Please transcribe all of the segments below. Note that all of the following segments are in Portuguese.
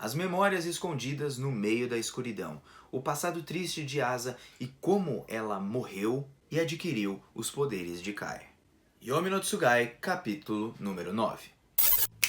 As memórias escondidas no meio da escuridão, o passado triste de Asa e como ela morreu e adquiriu os poderes de Kai. Yomi no Tsugai, capítulo número 9.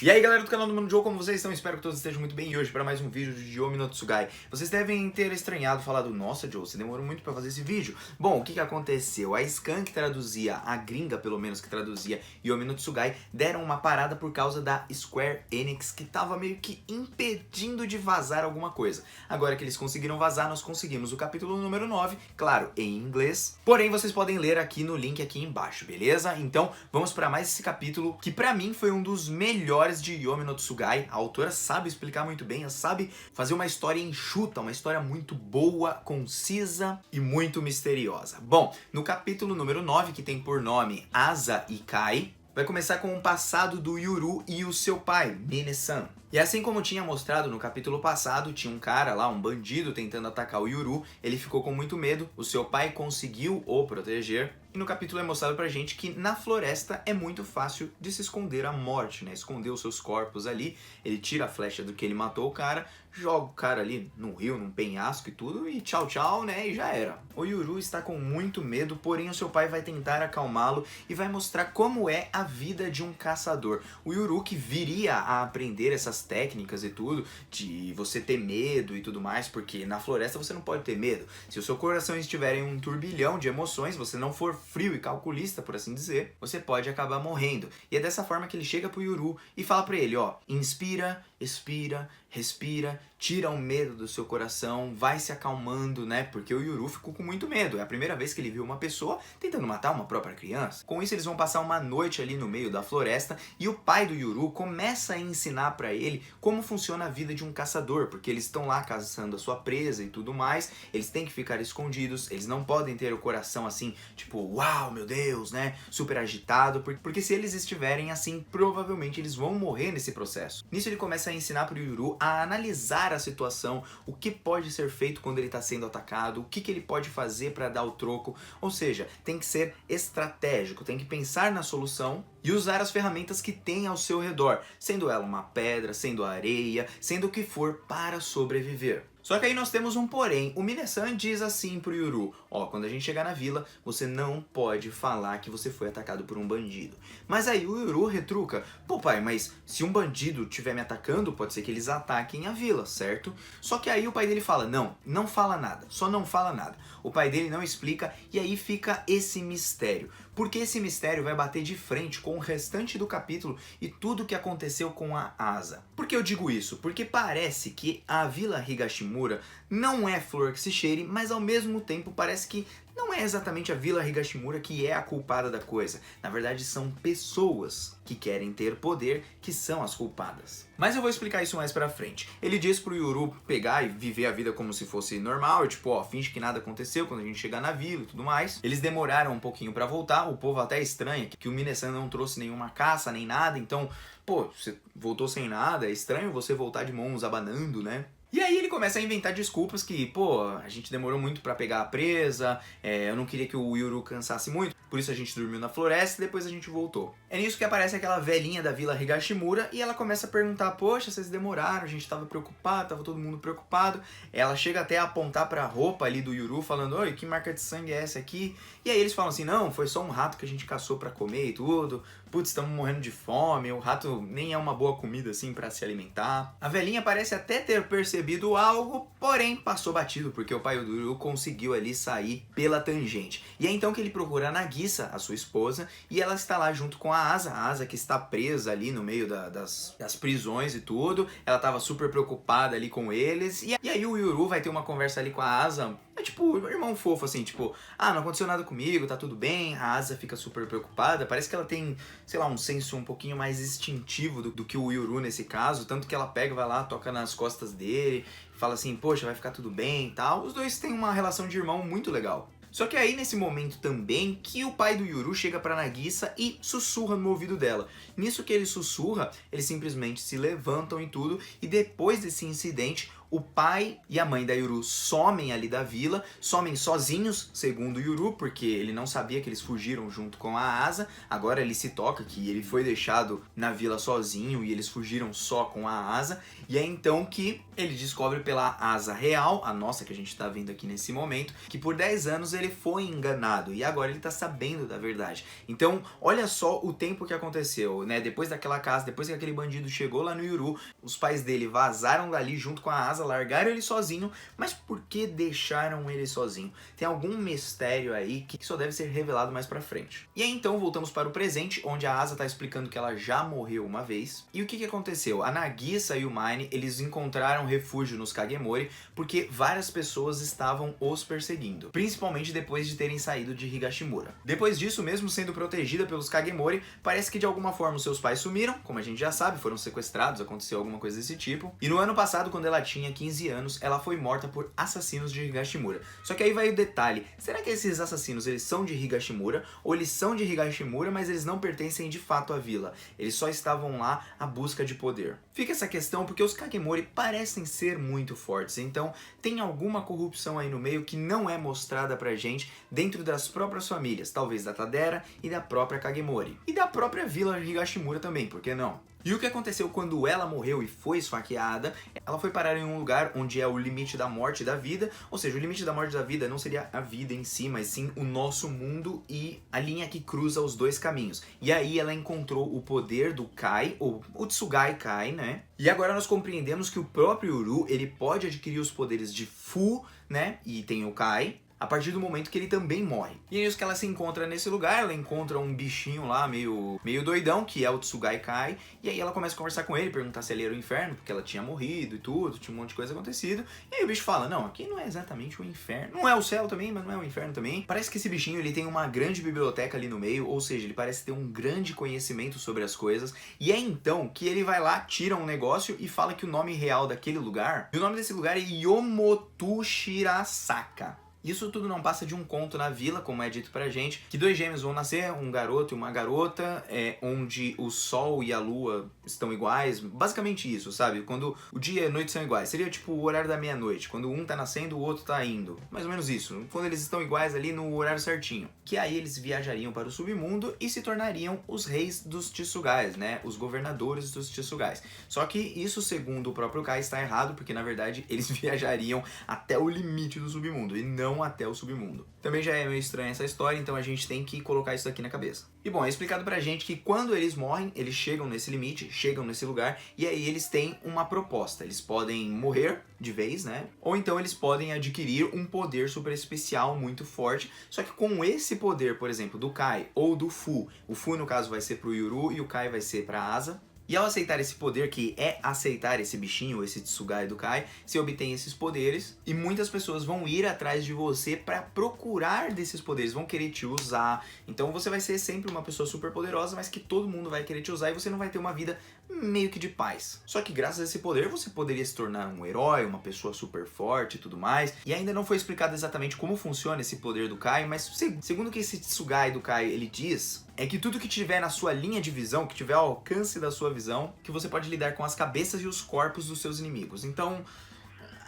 E aí galera do canal do Mano Joe, como vocês estão? Espero que todos estejam muito bem e hoje para mais um vídeo de Yomi no Tsugai. Vocês devem ter estranhado, falado, nossa Joe, você demorou muito para fazer esse vídeo. Bom, o que aconteceu? A Scan que traduzia, a gringa pelo menos que traduzia Yomi no Tsugai, deram uma parada por causa da Square Enix que tava meio que impedindo de vazar alguma coisa. Agora que eles conseguiram vazar, nós conseguimos o capítulo número 9, claro, em inglês. Porém, vocês podem ler aqui no link aqui embaixo, beleza? Então, vamos para mais esse capítulo que pra mim foi um dos melhores de Yomi no Tsugai. A autora sabe explicar muito bem, ela sabe fazer uma história enxuta, uma história muito boa, concisa e muito misteriosa. Bom, no capítulo número 9, que tem por nome Asa e Kai, vai começar com o passado do Yuru e o seu pai, Mine-san. E assim como tinha mostrado no capítulo passado, tinha um cara lá, um bandido tentando atacar o Yuru, ele ficou com muito medo, o seu pai conseguiu o proteger. E no capítulo é mostrado pra gente que na floresta é muito fácil de se esconder a morte, né? Esconder os seus corpos ali, ele tira a flecha do que ele matou o cara, joga o cara ali no rio, num penhasco e tudo, e tchau tchau, né? E já era. O Yuru está com muito medo, porém o seu pai vai tentar acalmá-lo e vai mostrar como é a vida de um caçador. O Yuru que viria a aprender essas técnicas e tudo, de você ter medo e tudo mais, porque na floresta você não pode ter medo. Se o seu coração estiver em um turbilhão de emoções, você não for frio e calculista, por assim dizer, você pode acabar morrendo. E é dessa forma que ele chega pro Yuru e fala pra ele, ó, inspira, expira, respira, tira o medo do seu coração, vai se acalmando, né? Porque o Yuru ficou com muito medo. É a primeira vez que ele viu uma pessoa tentando matar uma própria criança. Com isso, eles vão passar uma noite ali no meio da floresta e o pai do Yuru começa a ensinar pra ele como funciona a vida de um caçador, porque eles estão lá caçando a sua presa e tudo mais, eles têm que ficar escondidos, eles não podem ter o coração assim, tipo, uau, meu Deus, né? Super agitado, porque se eles estiverem assim, provavelmente eles vão morrer nesse processo. Nisso ele começa a ensinar pro Yuru a analisar a situação, o que pode ser feito quando ele está sendo atacado, o que ele pode fazer para dar o troco, ou seja, tem que ser estratégico, tem que pensar na solução e usar as ferramentas que tem ao seu redor, sendo ela uma pedra, sendo areia, sendo o que for para sobreviver. Só que aí nós temos um porém, o Mine-san diz assim pro Yuru, ó, quando a gente chegar na vila, você não pode falar que você foi atacado por um bandido. Mas aí o Yuru retruca, pô pai, mas se um bandido estiver me atacando, pode ser que eles ataquem a vila, certo? Só que aí o pai dele fala, não fala nada, só não fala nada. O pai dele não explica e aí fica esse mistério. Porque esse mistério vai bater de frente com o restante do capítulo e tudo o que aconteceu com a Asa. Por que eu digo isso? Porque parece que a Vila Higashimura não é flor que se cheire, mas ao mesmo tempo parece que não é exatamente a Vila Higashimura que é a culpada da coisa. Na verdade, são pessoas que querem ter poder que são as culpadas. Mas eu vou explicar isso mais pra frente. Ele diz pro Yuru pegar e viver a vida como se fosse normal, tipo, ó, finge que nada aconteceu quando a gente chegar na vila e tudo mais. Eles demoraram um pouquinho pra voltar, o povo até estranha que o Mine-san não trouxe nenhuma caça, nem nada, então, pô, você voltou sem nada, é estranho você voltar de mãos abanando, né? E aí ele começa a inventar desculpas que, pô, a gente demorou muito pra pegar a presa, eu não queria que o Yuru cansasse muito, por isso a gente dormiu na floresta e depois a gente voltou. É nisso que aparece aquela velhinha da Vila Higashimura e ela começa a perguntar, poxa, vocês demoraram, a gente tava preocupado, tava todo mundo preocupado. Ela chega até a apontar pra roupa ali do Yuru, falando, oi, que marca de sangue é essa aqui? E aí eles falam assim, não, foi só um rato que a gente caçou pra comer e tudo, putz, estamos morrendo de fome, o rato nem é uma boa comida assim pra se alimentar. A velhinha parece até ter percebido algo, porém passou batido, porque o pai do Yuru conseguiu ali sair pela tangente. E é então que ele procura a Nagisa, a sua esposa, e ela está lá junto com a Asa que está presa ali no meio das prisões e tudo. Ela estava super preocupada ali com eles, e aí o Yuru vai ter uma conversa ali com a Asa, é tipo, irmão fofo assim, tipo, ah, não aconteceu nada comigo, tá tudo bem. A Asa fica super preocupada, parece que ela tem, sei lá, um senso um pouquinho mais instintivo do que o Yuru nesse caso, tanto que ela pega, vai lá, toca nas costas dele, fala assim, poxa, vai ficar tudo bem e tal. Os dois têm uma relação de irmão muito legal. Só que aí nesse momento também que o pai do Yuru chega pra Nagisa e sussurra no ouvido dela. Nisso que ele sussurra, eles simplesmente se levantam e tudo, e depois desse incidente, o pai e a mãe da Yuru somem ali da vila, somem sozinhos, segundo o Yuru, porque ele não sabia que eles fugiram junto com a Asa. Agora ele se toca que ele foi deixado na vila sozinho e eles fugiram só com a Asa. E é então que ele descobre pela Asa real, a nossa que a gente tá vendo aqui nesse momento, que por 10 anos ele foi enganado e agora ele tá sabendo da verdade. Então, olha só o tempo que aconteceu, né? Depois daquela casa, depois que aquele bandido chegou lá no Yuru, os pais dele vazaram dali junto com a Asa, largaram ele sozinho. Mas por que deixaram ele sozinho? Tem algum mistério aí que só deve ser revelado mais pra frente. E aí então voltamos para o presente, onde a Asa tá explicando que ela já morreu uma vez. E o que aconteceu? A Nagisa e o Mine, eles encontraram refúgio nos Kagemori porque várias pessoas estavam os perseguindo, principalmente depois de terem saído de Higashimura. Depois disso, mesmo sendo protegida pelos Kagemori, parece que de alguma forma os seus pais sumiram, como a gente já sabe, foram sequestrados, aconteceu alguma coisa desse tipo. E no ano passado, quando ela tinha 15 anos, ela foi morta por assassinos de Higashimura. Só que aí vai o detalhe, será que esses assassinos, eles são de Higashimura, ou eles são de Higashimura, mas eles não pertencem de fato à vila? Eles só estavam lá à busca de poder. Fica essa questão porque os Kagemori parecem ser muito fortes, então tem alguma corrupção aí no meio que não é mostrada pra gente dentro das próprias famílias, talvez da Tadera e da própria Kagemori. E da própria vila Higashimura também, por que não? E o que aconteceu quando ela morreu e foi esfaqueada? Ela foi parar em um lugar onde é o limite da morte e da vida, ou seja, o limite da morte e da vida não seria a vida em si, mas sim o nosso mundo e a linha que cruza os dois caminhos. E aí ela encontrou o poder do Kai, ou o Tsugai Kai, né? E agora nós compreendemos que o próprio Uru, ele pode adquirir os poderes de Fu, né? E tem o Kai, a partir do momento que ele também morre. E é isso que ela se encontra nesse lugar, ela encontra um bichinho lá, meio doidão, que é o Tsugai Kai, e aí ela começa a conversar com ele, perguntar se ele era o inferno, porque ela tinha morrido e tudo, tinha um monte de coisa acontecido, e aí o bicho fala, não, aqui não é exatamente o inferno, não é o céu também, mas não é o inferno também. Parece que esse bichinho, ele tem uma grande biblioteca ali no meio, ou seja, ele parece ter um grande conhecimento sobre as coisas, e é então que ele vai lá, tira um negócio e fala que o nome real daquele lugar, e o nome desse lugar é Yomotu Shirasaka. Isso tudo não passa de um conto na vila, como é dito pra gente, que 2 gêmeos vão nascer, um garoto e uma garota, onde o sol e a lua estão iguais, basicamente isso, sabe? Quando o dia e a noite são iguais, seria tipo o horário da meia-noite, quando um tá nascendo, o outro tá indo, mais ou menos isso, quando eles estão iguais ali no horário certinho. Que aí eles viajariam para o submundo e se tornariam os reis dos Tsugais, né? Os governadores dos Tsugais. Só que isso, segundo o próprio Kai, está errado, porque na verdade eles viajariam até o limite do submundo e não até o submundo. Também já é meio estranha essa história, então a gente tem que colocar isso aqui na cabeça. E bom, é explicado pra gente que quando eles morrem, eles chegam nesse limite, chegam nesse lugar, e aí eles têm uma proposta. Eles podem morrer de vez, né? Ou então eles podem adquirir um poder super especial muito forte, só que com esse poder, por exemplo, do Kai ou do Fu, o Fu no caso vai ser pro Yuru e o Kai vai ser pra Asa. E ao aceitar esse poder, que é aceitar esse bichinho, esse Tsugai do Kai, você obtém esses poderes e muitas pessoas vão ir atrás de você para procurar desses poderes, vão querer te usar. Então você vai ser sempre uma pessoa super poderosa, mas que todo mundo vai querer te usar e você não vai ter uma vida meio que de paz. Só que graças a esse poder você poderia se tornar um herói, uma pessoa super forte e tudo mais. E ainda não foi explicado exatamente como funciona esse poder do Kai, mas segundo o que esse Tsugai do Kai ele diz, é que tudo que tiver na sua linha de visão, que tiver ao alcance da sua visão, que você pode lidar com as cabeças e os corpos dos seus inimigos. Então,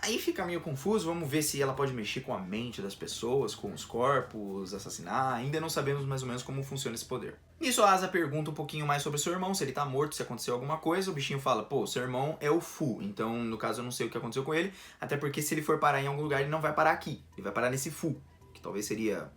aí fica meio confuso, vamos ver se ela pode mexer com a mente das pessoas, com os corpos, assassinar, ainda não sabemos mais ou menos como funciona esse poder. Nisso a Asa pergunta um pouquinho mais sobre o seu irmão, se ele tá morto, se aconteceu alguma coisa, o bichinho fala, pô, seu irmão é o Fu, então no caso eu não sei o que aconteceu com ele, até porque se ele for parar em algum lugar ele não vai parar aqui, ele vai parar nesse Fu, que talvez seria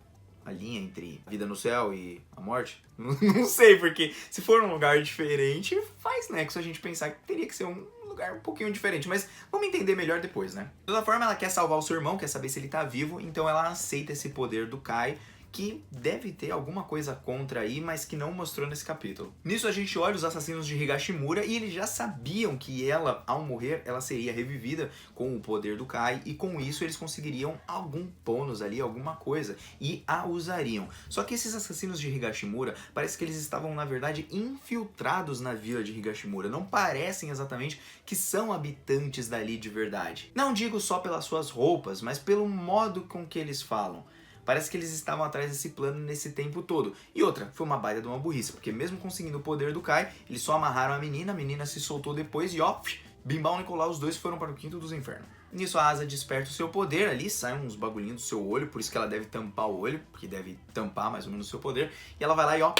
a linha entre a vida no céu e a morte? Não sei, porque se for um lugar diferente, faz nexo a gente pensar que teria que ser um lugar um pouquinho diferente, mas vamos entender melhor depois, né? De toda forma, ela quer salvar o seu irmão, quer saber se ele tá vivo, então ela aceita esse poder do Kai, que deve ter alguma coisa contra aí, mas que não mostrou nesse capítulo. Nisso a gente olha os assassinos de Higashimura e eles já sabiam que ela, ao morrer, ela seria revivida com o poder do Kai e com isso eles conseguiriam algum bônus ali, alguma coisa, e a usariam. Só que esses assassinos de Higashimura, parece que eles estavam, na verdade, infiltrados na vila de Higashimura. Não parecem exatamente que são habitantes dali de verdade. Não digo só pelas suas roupas, mas pelo modo com que eles falam. Parece que eles estavam atrás desse plano nesse tempo todo. E outra, foi uma baita de uma burrice, porque mesmo conseguindo o poder do Kai, eles só amarraram a menina se soltou depois e ó, Bimbal e Nicolau, os dois foram para o quinto dos infernos. Nisso a Asa desperta o seu poder ali, saem uns bagulhinhos do seu olho, por isso que ela deve tampar o olho, porque deve tampar mais ou menos o seu poder. E ela vai lá e ó,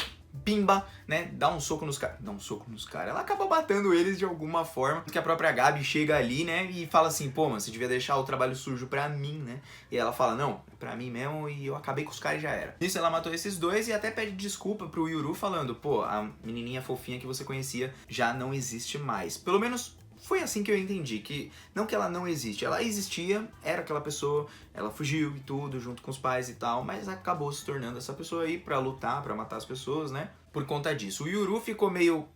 pimba, né, dá um soco nos caras. Dá um soco nos caras. Ela acaba batendo eles de alguma forma. Que a própria Gabi chega ali, né, e fala assim, pô, mano, você devia deixar o trabalho sujo pra mim, né? E ela fala, não, pra mim mesmo, e eu acabei com os caras e já era. Nisso ela matou esses dois e até pede desculpa pro Yuru falando, pô, a menininha fofinha que você conhecia já não existe mais. Pelo menos foi assim que eu entendi, que não que ela não existe, ela existia, era aquela pessoa, ela fugiu e tudo, junto com os pais e tal, mas acabou se tornando essa pessoa aí pra lutar, pra matar as pessoas, né? Por conta disso. O Yuru ficou meio...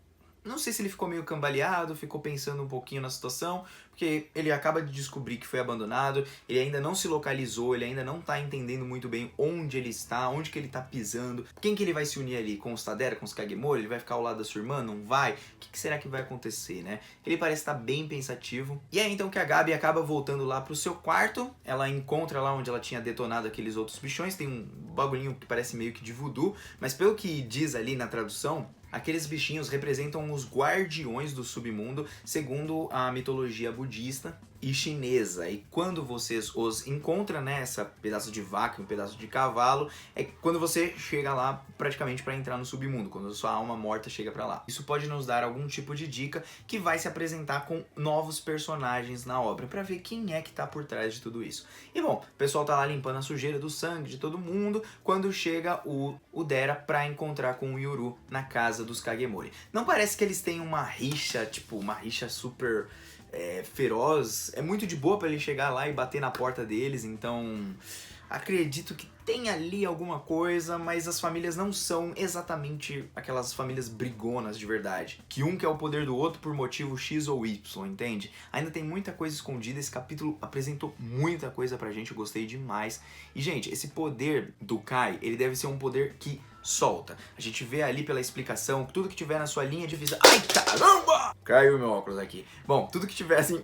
Não sei se ele ficou meio cambaleado, ficou pensando um pouquinho na situação, porque ele acaba de descobrir que foi abandonado, ele ainda não se localizou, ele ainda não tá entendendo muito bem onde ele está, onde que ele tá pisando, quem que ele vai se unir ali, com os Tadera, com os Kagemori, ele vai ficar ao lado da sua irmã, não vai? O que será que vai acontecer, né? Ele parece estar bem pensativo. E é então que a Gabi acaba voltando lá pro seu quarto, ela encontra lá onde ela tinha detonado aqueles outros bichões, tem um bagulhinho que parece meio que de voodoo, mas pelo que diz ali na tradução, aqueles bichinhos representam os guardiões do submundo, segundo a mitologia budista e chinesa. E quando vocês os encontram, né, essa pedaço de vaca e um pedaço de cavalo, é quando você chega lá praticamente para entrar no submundo, quando a sua alma morta chega para lá. Isso pode nos dar algum tipo de dica que vai se apresentar com novos personagens na obra, para ver quem é que tá por trás de tudo isso. E bom, o pessoal tá lá limpando a sujeira do sangue de todo mundo, quando chega o Dera para encontrar com o Yuru na casa dos Kagemori. Não parece que eles têm uma rixa, tipo, uma rixa super feroz. É muito de boa pra ele chegar lá e bater na porta deles, então acredito que tem ali alguma coisa, mas as famílias não são exatamente aquelas famílias brigonas de verdade. Que um quer o poder do outro por motivo X ou Y, entende? Ainda tem muita coisa escondida, esse capítulo apresentou muita coisa pra gente, eu gostei demais. E, gente, esse poder do Kai, ele deve ser um poder que solta. A gente vê ali pela explicação, tudo que tiver na sua linha de visão... Ai, caramba! Caiu meu óculos aqui. Bom, tudo que tiver assim...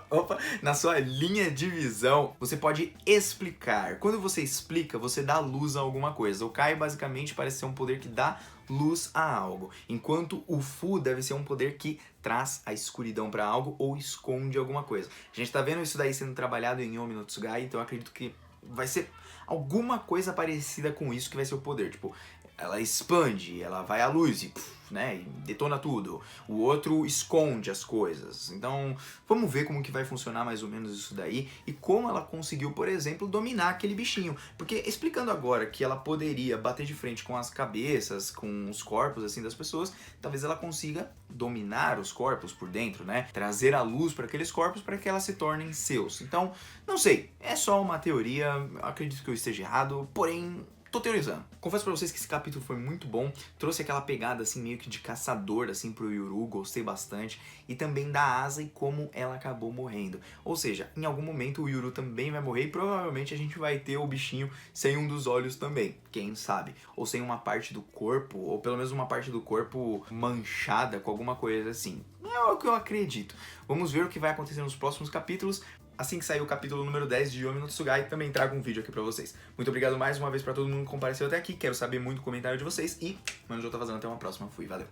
Opa! Na sua linha de visão, você pode explicar. Quando você explica, você dá luz a alguma coisa. O Kai, basicamente, parece ser um poder que dá luz a algo. Enquanto o Fu deve ser um poder que traz a escuridão para algo ou esconde alguma coisa. A gente tá vendo isso daí sendo trabalhado em Yomi no Tsugai, então eu acredito que vai ser alguma coisa parecida com isso que vai ser o poder. Tipo, ela expande, ela vai à luz e, né, e detona tudo. O outro esconde as coisas. Então, vamos ver como que vai funcionar mais ou menos isso daí e como ela conseguiu, por exemplo, dominar aquele bichinho. Porque explicando agora que ela poderia bater de frente com as cabeças, com os corpos assim das pessoas, talvez ela consiga dominar os corpos por dentro, né? Trazer a luz para aqueles corpos para que elas se tornem seus. Então, não sei, é só uma teoria, acredito que eu esteja errado, porém tô teorizando. Confesso pra vocês que esse capítulo foi muito bom, trouxe aquela pegada assim meio que de caçador assim pro Yuru, gostei bastante, e também da Asa e como ela acabou morrendo. Ou seja, em algum momento o Yuru também vai morrer e provavelmente a gente vai ter o bichinho sem um dos olhos também, quem sabe? Ou sem uma parte do corpo, ou pelo menos uma parte do corpo manchada com alguma coisa assim. É o que eu acredito. Vamos ver o que vai acontecer nos próximos capítulos. Assim que sair o capítulo número 10 de Yomi no Tsugai, também trago um vídeo aqui pra vocês. Muito obrigado mais uma vez pra todo mundo que compareceu até aqui. Quero saber muito o comentário de vocês. E, mano, já tô fazendo até uma próxima. Fui, valeu.